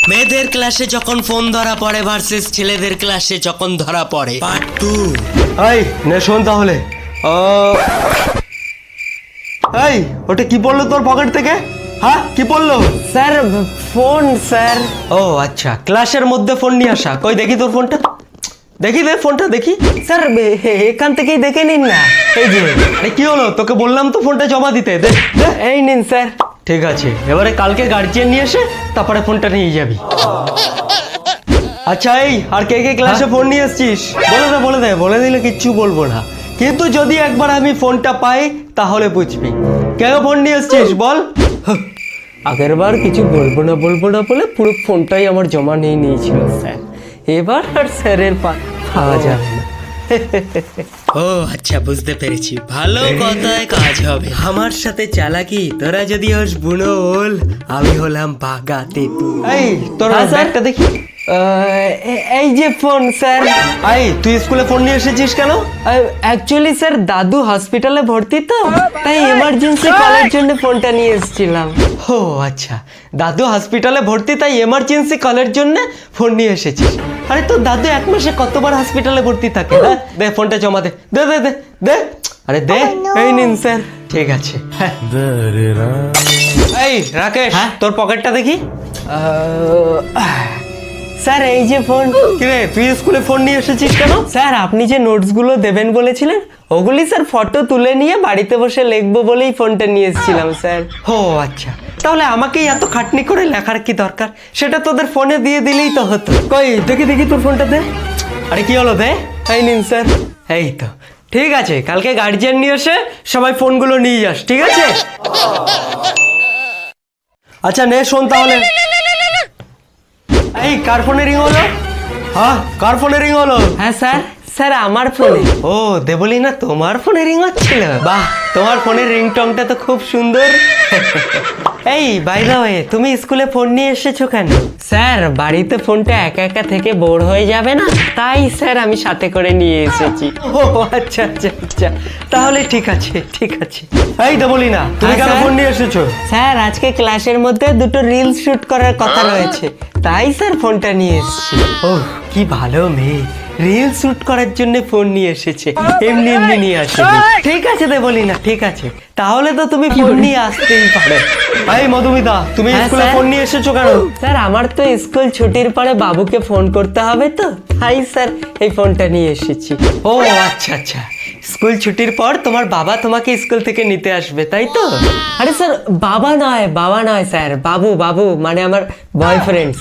মেয়েদের ক্লাসে যখন ফোন ধরা পড়ে ভার্সেস ছেলেদের ক্লাসে যখন ধরা পড়ে পার্ট 2। এই নে শোন তাহলে। এই ওটা কি পড়লো তোর পকেট থেকে? হ্যাঁ কি পড়লো? Sir phone sir. ও আচ্ছা, ক্লাসের মধ্যে ফোন নিয়ে আসা। কই দেখি তোর ফোনটা, দেখি দে ফোনটা দেখি। স্যার এখান থেকেই দেখে নিন না। এই যে। আরে কি হলো, তোকে বললাম তো ফোনটা জমা দিতে। দে দে। এই নিন স্যার। ঠিক আছে, এবারে কালকে গার্জিয়ান নিয়ে এসে তারপরে ফোনটা নিয়ে যাবি। আচ্ছা এই আর কে কে ক্লাসে ফোন নিয়ে এসছিস বলে দে। বলে দিলে কিচ্ছু বলবো না, কিন্তু যদি একবার আমি ফোনটা পাই তাহলে বুঝবি। কে ফোন নিয়ে এসছিস বল। আগের বার কিছু বলবো না বলে পুরো ফোনটাই আমার জমা নিয়ে নিয়েছিল স্যার। এবার আর স্যারের পাওয়া যাবে না। ও আচ্ছা, বুঝতে পেরেছি। ভালো কথায় কাজ হবে। আমার সাথে চালাকি, তোরা যদি হোস বুনো ওল, আমি হলাম বাগা তেতু। এই তোর হ্যাঁ, স্যার। ব্যাগটা দেখি। এই যে ফোন স্যার। এই তুই স্কুলে ফোন নিয়ে এসেছিস কেন? অ্যাকচুয়ালি স্যার দাদু হসপিটালে ভর্তি তো, তাই এমার্জেন্সি কলের জন্য ফোনটা নিয়ে এসেছিলাম। ও আচ্ছা, দাদু হসপিটালে ভর্তি তাই এমার্জেন্সি কলের জন্য ফোন নিয়ে এসেছিস। আরে তোর দাদু এক মাসে কতবার হসপিটালে ভর্তি থাকে? হ্যাঁ দে ফোনটা জমা দে। দে দে দে দে। আরে দে। এই নিন স্যার। ঠিক আছে। হ্যাঁ। এই রাকেশ, হ্যাঁ? তোর পকেটটা দেখি। স্যার এই যে ফোন। কিরে তুই স্কুলে ফোন নিয়ে এসেছিস কেন? স্যার আপনি যে নোটসগুলো দেবেন বলেছিলেন, ওগুলি স্যার ফটো তুলে নিয়ে বাড়িতে বসে লিখবো বলেই ফোনটা নিয়ে এসেছিলাম স্যার। ও আচ্ছা, তাহলে আমাকেই এত খাটনি করে লেখার কি দরকার? সেটা তোদের ফোনে দিয়ে দিলেই তো হতো। কই দেখি তোর ফোনটা দে। আরে কি হলো দে। এই নিন স্যার। এই তো ঠিক আছে, কালকে গার্জিয়ান নিয়ে এসে সবাই ফোনগুলো নিয়ে যাস, ঠিক আছে? আচ্ছা নে শোন তাহলে। এই কার ফোনে রিং হলো? হ্যাঁ কার ফোনে রিং হলো? হ্যাঁ স্যার, স্যার আমার ফোনে। ও দেবলি না, তোমার ফোনে রিং হচ্ছিল? বাহ, তোমার ফোনের রিংটংটা তো খুব সুন্দর। এই বাই দ্য ওয়ে, তুমি স্কুলে ফোন নিয়ে এসেছো কেন? স্যার বাড়িতে ফোনটা একা একা থেকে বোর হয়ে যাবে না, তাই স্যার আমি সাথে করে নিয়ে এসেছি। ও আচ্ছা আচ্ছা আচ্ছা, তাহলে ঠিক আছে ঠিক আছে। এই দেবলি না, তুমি হ্যাঁ, কেন স্যার? ফোন নিয়ে এসেছো? স্যার আজকে ক্লাসের মধ্যে দুটো রিলস শুট করার কথা রয়েছে, তাই স্যার ফোনটা নিয়ে এসেছি। ও কি ভালো মেয়ে, রিল শুট করার জন্য ফোন নিয়ে এসেছে, এমনি এমনি নিয়ে আসেনি। ঠিক আছে দেবলি না, ঠিক আছে, তাহলে তো তুমি ফোন নিয়ে আসতেই পারো। এই মধুমিতা, তুমি হ্যাঁ, স্কুলে স্যার? ফোন নিয়ে এসেছো কেন? স্যার আমার তো স্কুল ছুটির পরে বাবুকে ফোন করতে হবে তো, তাই স্যার এই ফোনটা নিয়ে এসেছি। ও আচ্ছা আচ্ছা, স্কুল ছুটির পর তোমার বাবা তোমাকে স্কুল থেকে নিতে আসবে তাই তো? আরে স্যার বাবা নয় স্যার, বাবু মানে আমার বয়ফ্রেন্ড।